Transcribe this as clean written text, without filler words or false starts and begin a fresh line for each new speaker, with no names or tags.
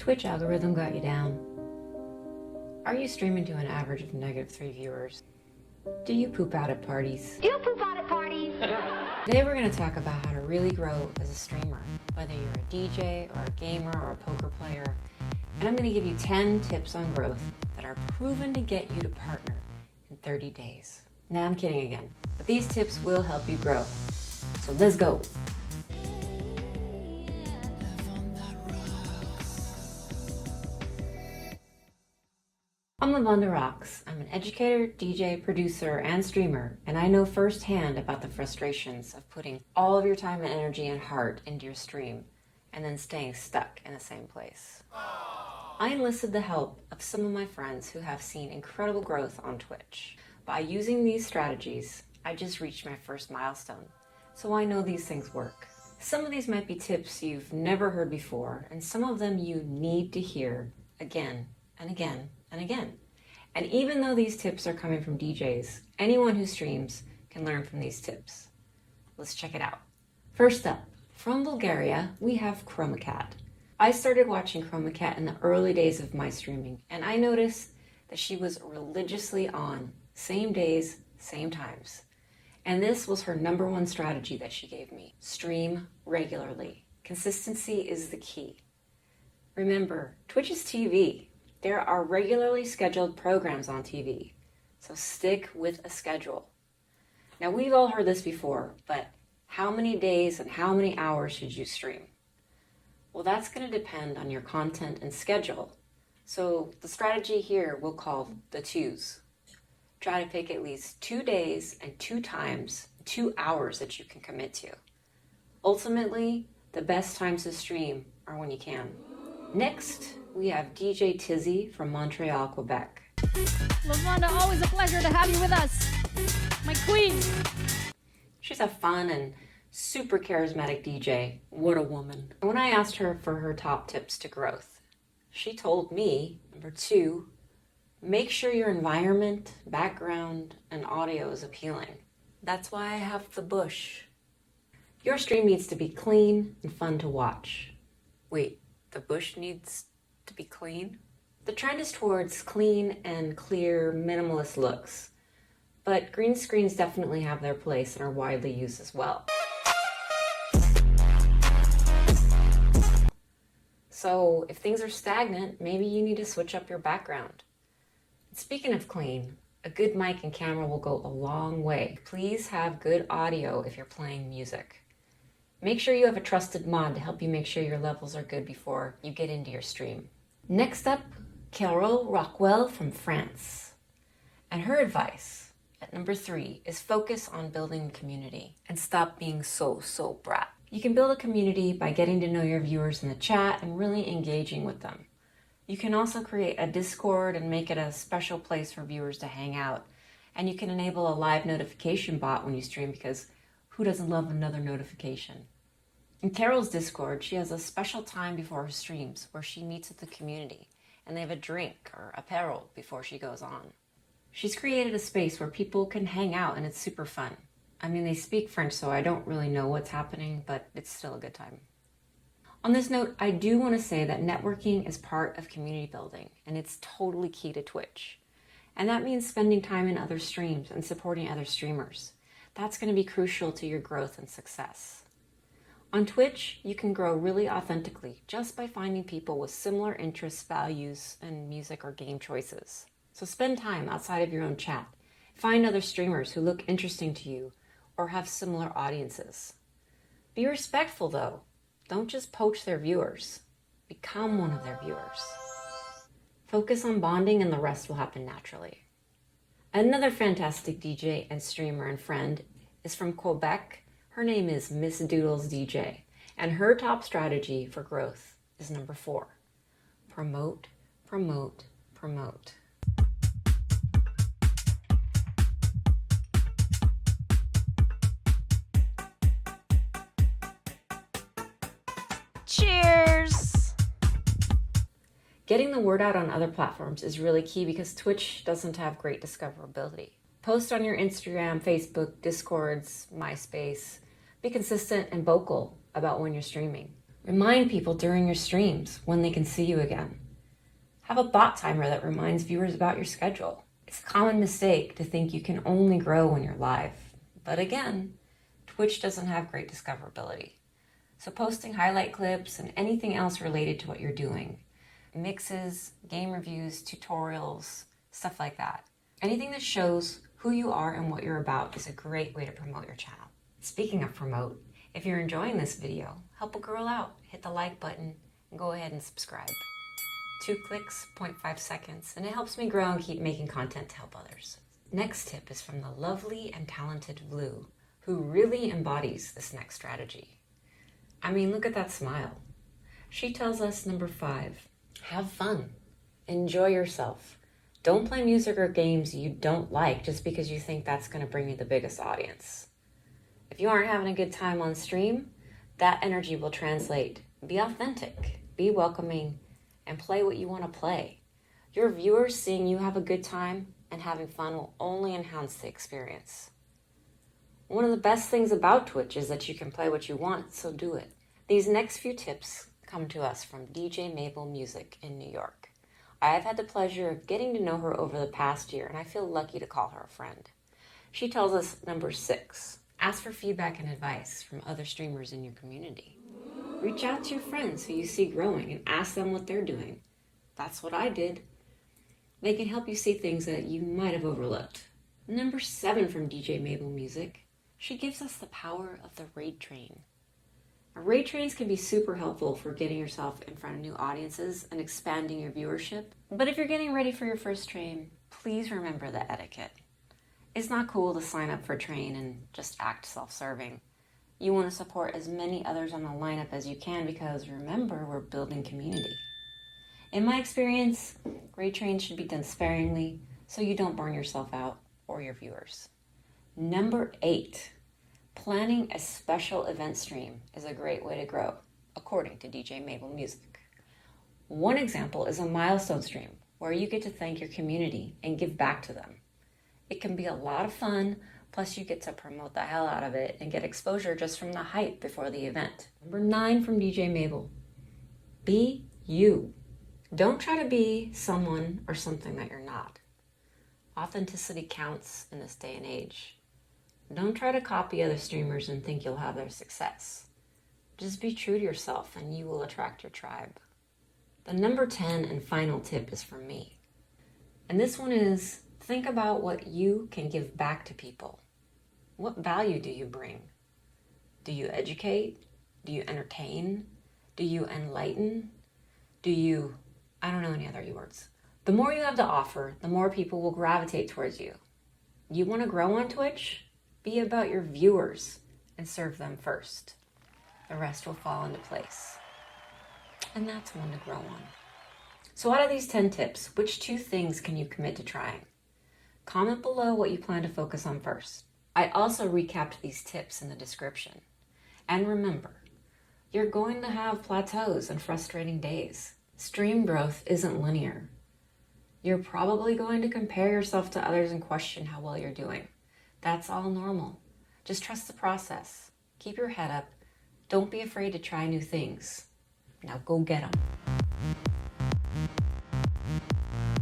Twitch algorithm got you down. Are you streaming to an average of -3 viewers? Do you poop out at parties?
Do you poop out at parties?
Today we're going to talk about how to really grow as a streamer, whether you're a DJ or a gamer or a poker player. And I'm going to give you 10 tips on growth that are proven to get you to partner in 30 days. Nah, I'm kidding again, but these tips will help you grow. So let's go. I'm Lavonda Rocks. I'm an educator, DJ, producer, and streamer, and I know firsthand about the frustrations of putting all of your time and energy and heart into your stream and then staying stuck in the same place. I enlisted the help of some of my friends who have seen incredible growth on Twitch. By using these strategies, I just reached my first milestone, so I know these things work. Some of these might be tips you've never heard before, and some of them you need to hear again and again and again. And even though these tips are coming from DJs, anyone who streams can learn from these tips. Let's check it out. First up, from Bulgaria, we have Chromacat. I started watching Chromacat in the early days of my streaming, and I noticed that she was religiously on, same days, same times. And this was her #1 strategy that she gave me. Stream regularly. Consistency is the key. Remember, Twitch is TV. There are regularly scheduled programs on TV, so stick with a schedule. Now, we've all heard this before, but how many days and how many hours should you stream? Well, that's going to depend on your content and schedule. So the strategy here we'll call the 2s. Try to pick at least 2 days and 2 times, 2 hours that you can commit to. Ultimately, the best times to stream are when you can. Next, we have DJ Tizzy from Montreal, Quebec.
Lavonda, always a pleasure to have you with us. My queen.
She's a fun and super charismatic DJ. What a woman. When I asked her for her top tips to growth, she told me, #2, make sure your environment, background, and audio is appealing. That's why I have the bush. Your stream needs to be clean and fun to watch. Wait, the bush needs to be clean? The trend is towards clean and clear, minimalist looks, but green screens definitely have their place and are widely used as well. So if things are stagnant, maybe you need to switch up your background. Speaking of clean, a good mic and camera will go a long way. Please have good audio if you're playing music. Make sure you have a trusted mod to help you make sure your levels are good before you get into your stream. Next up, Carole Rockwell from France. And her advice at #3 is focus on building community and stop being so brat. You can build a community by getting to know your viewers in the chat and really engaging with them. You can also create a Discord and make it a special place for viewers to hang out. And you can enable a live notification bot when you stream, because who doesn't love another notification? In Carole's Discord, she has a special time before her streams where she meets with the community and they have a drink or apéro before she goes on. She's created a space where people can hang out and it's super fun. I mean, they speak French, so I don't really know what's happening, but it's still a good time. On this note, I do want to say that networking is part of community building, and it's totally key to Twitch. And that means spending time in other streams and supporting other streamers. That's going to be crucial to your growth and success. On Twitch, you can grow really authentically just by finding people with similar interests, values, and music or game choices. So spend time outside of your own chat. Find other streamers who look interesting to you or have similar audiences. Be respectful though. Don't just poach their viewers. Become one of their viewers. Focus on bonding and the rest will happen naturally. Another fantastic DJ and streamer and friend is from Quebec. Her name is Miss Doodles DJ, and her top strategy for growth is #4. Promote, promote, promote.
Cheers.
Getting the word out on other platforms is really key because Twitch doesn't have great discoverability. Post on your Instagram, Facebook, Discords, MySpace. Be consistent and vocal about when you're streaming. Remind people during your streams when they can see you again. Have a bot timer that reminds viewers about your schedule. It's a common mistake to think you can only grow when you're live. But again, Twitch doesn't have great discoverability. So posting highlight clips and anything else related to what you're doing, mixes, game reviews, tutorials, stuff like that. Anything that shows who you are and what you're about is a great way to promote your channel. Speaking of promote, if you're enjoying this video, help a girl out. Hit the like button and go ahead and subscribe. 2 clicks, 0.5 seconds, and it helps me grow and keep making content to help others. Next tip is from the lovely and talented Blue, who really embodies this next strategy. I mean, look at that smile. She tells us number 5, have fun. Enjoy yourself. Don't play music or games you don't like just because you think that's going to bring you the biggest audience. If you aren't having a good time on stream, that energy will translate. Be authentic, be welcoming, and play what you want to play. Your viewers seeing you have a good time and having fun will only enhance the experience. One of the best things about Twitch is that you can play what you want, so do it. These next few tips come to us from DJ Mabel Music in New York. I have had the pleasure of getting to know her over the past year, and I feel lucky to call her a friend. She tells us number 6, ask for feedback and advice from other streamers in your community. Reach out to your friends who you see growing and ask them what they're doing. That's what I did. They can help you see things that you might have overlooked. Number 7 from DJ Mabel Music. She gives us the power of the raid train. Raid trains can be super helpful for getting yourself in front of new audiences and expanding your viewership. But if you're getting ready for your first stream, please remember the etiquette. It's not cool to sign up for a train and just act self-serving. You want to support as many others on the lineup as you can because remember, we're building community. In my experience, raid trains should be done sparingly so you don't burn yourself out or your viewers. Number 8, planning a special event stream is a great way to grow, according to DJ Mabel Music. One example is a milestone stream where you get to thank your community and give back to them. It can be a lot of fun, plus you get to promote the hell out of it and get exposure just from the hype before the event. Number 9 from DJ Mabel, be you. Don't try to be someone or something that you're not. Authenticity counts in this day and age. Don't try to copy other streamers and think you'll have their success. Just be true to yourself and you will attract your tribe. The number 10 and final tip is from me. And this one is, think about what you can give back to people. What value do you bring? Do you educate? Do you entertain? Do you enlighten? Do you, I don't know any other words. The more you have to offer, the more people will gravitate towards you. You want to grow on Twitch? Be about your viewers and serve them first. The rest will fall into place. And that's one to grow on. So out of these 10 tips, which 2 things can you commit to trying? Comment below what you plan to focus on first. I also recapped these tips in the description. And remember, you're going to have plateaus and frustrating days. Stream growth isn't linear. You're probably going to compare yourself to others and question how well you're doing. That's all normal. Just trust the process. Keep your head up. Don't be afraid to try new things. Now go get them.